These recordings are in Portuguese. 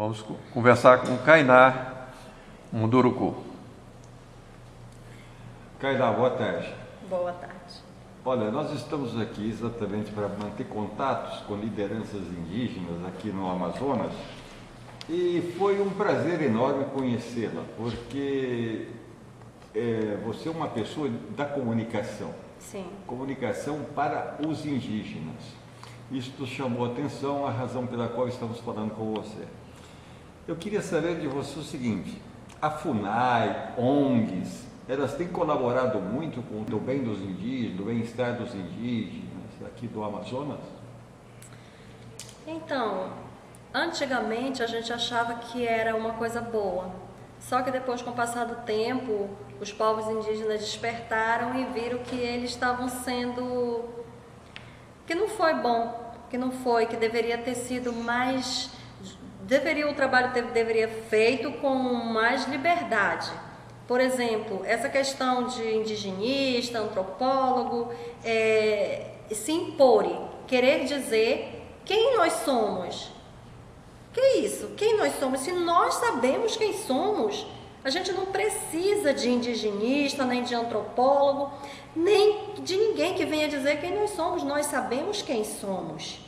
Vamos conversar com Kainá Munduruku. Kainá, boa tarde. Boa tarde. Olha, nós estamos aqui exatamente para manter contatos com lideranças indígenas aqui no Amazonas e foi um prazer enorme conhecê-la, porque você é uma pessoa da comunicação. Sim. Comunicação para os indígenas. Isto chamou a atenção, a razão pela qual estamos falando com você. Eu queria saber de você o seguinte: a FUNAI, ONGs, elas têm colaborado muito com o bem dos indígenas, do bem-estar dos indígenas aqui do Amazonas? Então, antigamente a gente achava que era uma coisa boa. Só que depois, com o passar do tempo, os povos indígenas despertaram e viram que eles estavam sendo... que não foi bom, que deveria ter sido mais... o trabalho deveria ser feito com mais liberdade. Por exemplo, essa questão de indigenista, antropólogo, se impor, querer dizer quem nós somos. Que é isso? Quem nós somos? Se nós sabemos quem somos, a gente não precisa de indigenista, nem de antropólogo, nem de ninguém que venha dizer quem nós somos. Nós sabemos quem somos.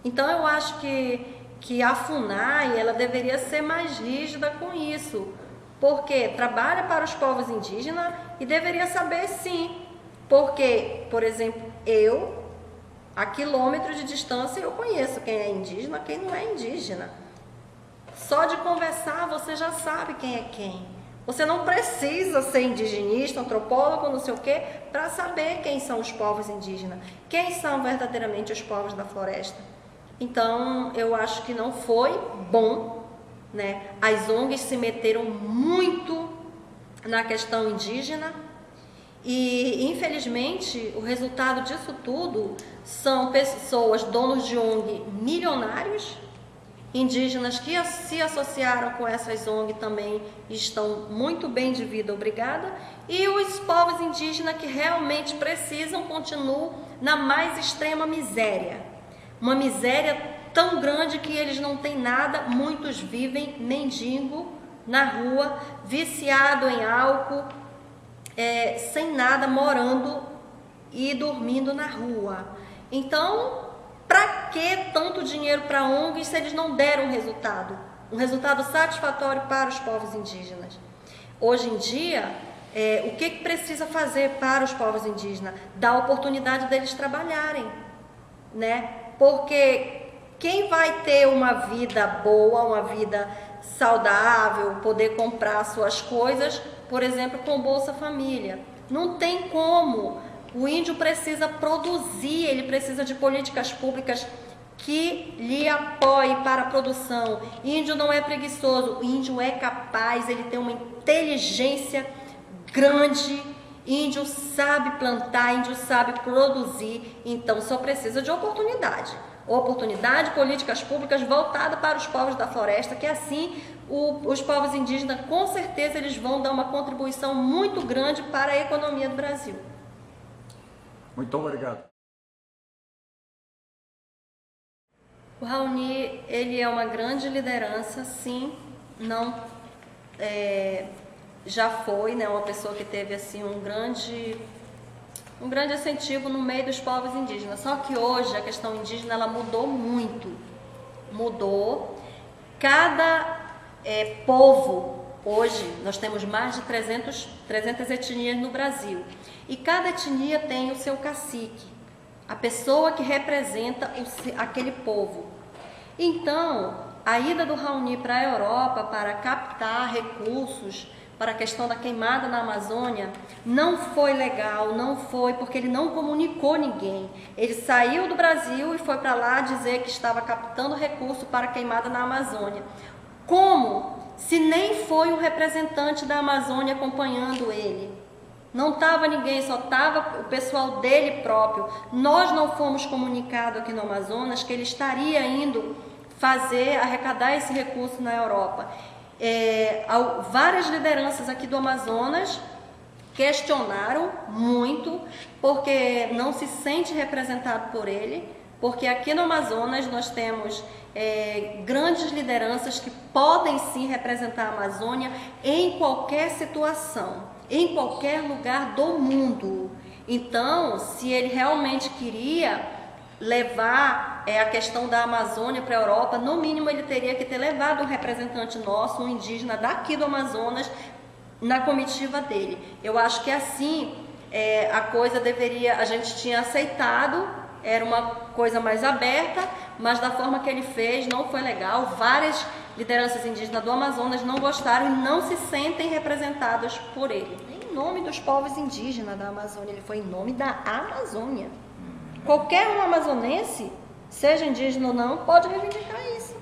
Então, eu acho que a FUNAI ela deveria ser mais rígida com isso, porque trabalha para os povos indígenas e deveria saber sim. Porque, por exemplo, a quilômetros de distância, eu conheço quem é indígena, quem não é indígena. Só de conversar você já sabe quem é quem. Você não precisa ser indigenista, antropólogo, não sei o quê, para saber quem são os povos indígenas, quem são verdadeiramente os povos da floresta. Então, eu acho que não foi bom, né? As ONGs se meteram muito na questão indígena e, infelizmente, o resultado disso tudo são pessoas, donos de ONG milionários, indígenas que se associaram com essas ONG também estão muito bem de vida, obrigada, e os povos indígenas que realmente precisam continuam na mais extrema miséria. Uma miséria tão grande que eles não têm nada, muitos vivem mendigo na rua, viciado em álcool, sem nada, morando e dormindo na rua. Então, para que tanto dinheiro para ONGs se eles não deram um resultado satisfatório para os povos indígenas? Hoje em dia, o que precisa fazer para os povos indígenas? Dar a oportunidade deles trabalharem, né? Porque quem vai ter uma vida boa, uma vida saudável, poder comprar suas coisas, por exemplo, com Bolsa Família? Não tem como. O índio precisa produzir, ele precisa de políticas públicas que lhe apoiem para a produção. Índio não é preguiçoso, o índio é capaz, ele tem uma inteligência grande, índio sabe plantar, índio sabe produzir, então só precisa de oportunidade. Oportunidade, políticas públicas voltadas para os povos da floresta, que assim os povos indígenas, com certeza, eles vão dar uma contribuição muito grande para a economia do Brasil. Muito obrigado. O Raoni, ele é uma grande liderança, sim, não já foi, né, uma pessoa que teve assim um grande incentivo no meio dos povos indígenas. Só que hoje a questão indígena ela mudou muito, mudou. Cada povo, hoje nós temos mais de 300 etnias no Brasil e cada etnia tem o seu cacique, a pessoa que representa aquele povo. Então, a ida do Raoni para a Europa para captar recursos para a questão da queimada na Amazônia não foi legal, não foi, porque ele não comunicou ninguém. Ele saiu do Brasil e foi para lá dizer que estava captando recurso para a queimada na Amazônia. Como? Se nem foi um representante da Amazônia acompanhando ele. Não estava ninguém, só estava o pessoal dele próprio. Nós não fomos comunicados aqui no Amazonas que ele estaria indo arrecadar esse recurso na Europa. Várias lideranças aqui do Amazonas questionaram muito, porque não se sente representado por ele, porque aqui no Amazonas nós temos grandes lideranças que podem sim representar a Amazônia em qualquer situação, em qualquer lugar do mundo. Então, se ele realmente queria levar a questão da Amazônia para a Europa, no mínimo ele teria que ter levado um representante nosso, um indígena daqui do Amazonas, na comitiva dele. Eu acho que assim a coisa deveria, a gente tinha aceitado, era uma coisa mais aberta, mas da forma que ele fez não foi legal. Várias lideranças indígenas do Amazonas não gostaram e não se sentem representadas por ele. Em nome dos povos indígenas da Amazônia, ele foi em nome da Amazônia. Qualquer um amazonense, seja indígena ou não, pode reivindicar isso.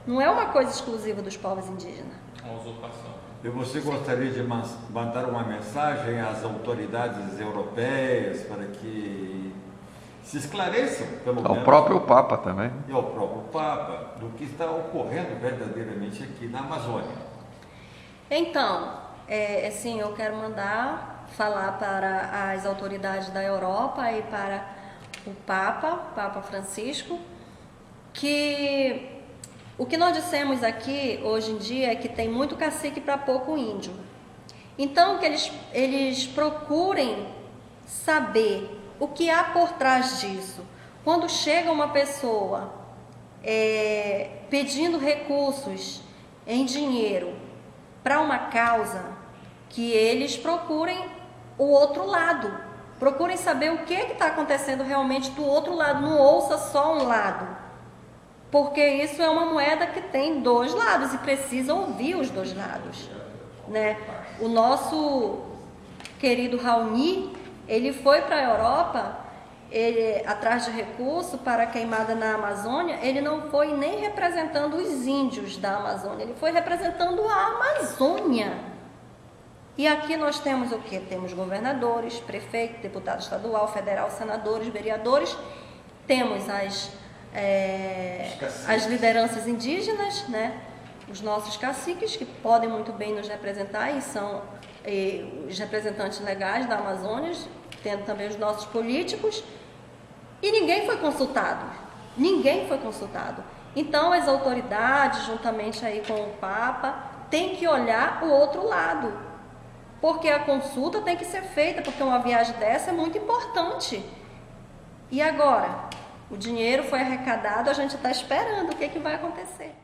Não é uma coisa exclusiva dos povos indígenas. Uma usurpação. E você gostaria de mandar uma mensagem às autoridades europeias para que se esclareçam, pelo menos, Ao próprio Papa também. e ao próprio Papa, do que está ocorrendo verdadeiramente aqui na Amazônia? Então, assim, eu quero falar para as autoridades da Europa e para o Papa Francisco, que o que nós dissemos aqui hoje em dia é que tem muito cacique para pouco índio. Então, que eles procurem saber o que há por trás disso. Quando chega uma pessoa pedindo recursos em dinheiro para uma causa, que eles procurem o outro lado. Procurem saber o que está acontecendo realmente do outro lado. Não ouça só um lado. Porque isso é uma moeda que tem dois lados e precisa ouvir os dois lados, né? O nosso querido Raoni, ele foi para a Europa, atrás de recurso para a queimada na Amazônia. Ele não foi nem representando os índios da Amazônia, ele foi representando a Amazônia. E aqui nós temos o quê? Temos governadores, prefeito, deputado estadual, federal, senadores, vereadores, temos as lideranças indígenas, né? Os nossos caciques, que podem muito bem nos representar e são os representantes legais da Amazônia, tendo também os nossos políticos, e ninguém foi consultado. Ninguém foi consultado. Então, as autoridades, juntamente aí com o Papa, têm que olhar o outro lado, porque a consulta tem que ser feita, porque uma viagem dessa é muito importante. E agora? O dinheiro foi arrecadado, a gente está esperando o que vai acontecer.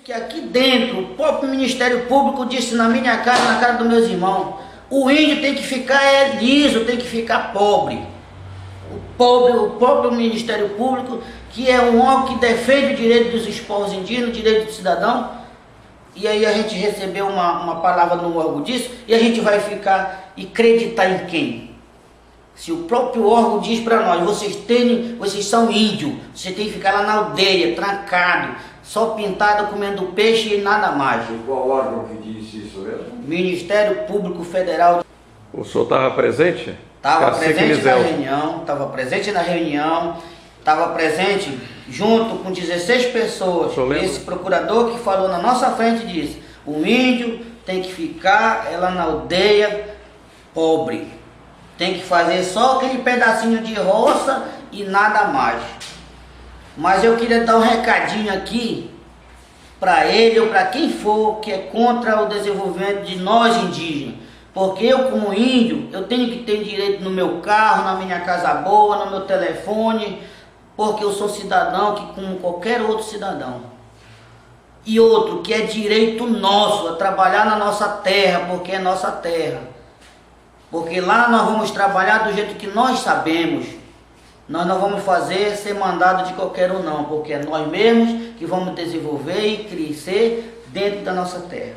Que aqui dentro, o próprio Ministério Público disse na minha cara, na cara dos meus irmãos, o índio tem que ficar liso, tem que ficar pobre. O próprio Ministério Público, que é um órgão que defende o direito dos povos indígenas, o direito do cidadão, e aí a gente recebeu uma palavra no órgão disso, e a gente vai ficar e acreditar em quem? Se o próprio órgão diz para nós, vocês são índios, você tem que ficar lá na aldeia, trancado, só pintado, comendo peixe e nada mais. E qual órgão que disse isso mesmo? Ministério Público Federal. O senhor estava presente? Estava Cacique presente na Lizel. reunião, estava presente junto com 16 pessoas. O senhor lembra? Esse procurador que falou na nossa frente disse, o índio tem que ficar lá na aldeia pobre. Tem que fazer só aquele pedacinho de roça e nada mais. Mas eu queria dar um recadinho aqui para ele ou para quem for que é contra o desenvolvimento de nós indígenas. Porque eu, como índio, eu tenho que ter direito no meu carro, na minha casa boa, no meu telefone, porque eu sou cidadão que como qualquer outro cidadão. E outro, que é direito nosso, a trabalhar na nossa terra, porque é nossa terra. Porque lá nós vamos trabalhar do jeito que nós sabemos. Nós não vamos ser mandado de qualquer um não, porque é nós mesmos que vamos desenvolver e crescer dentro da nossa terra.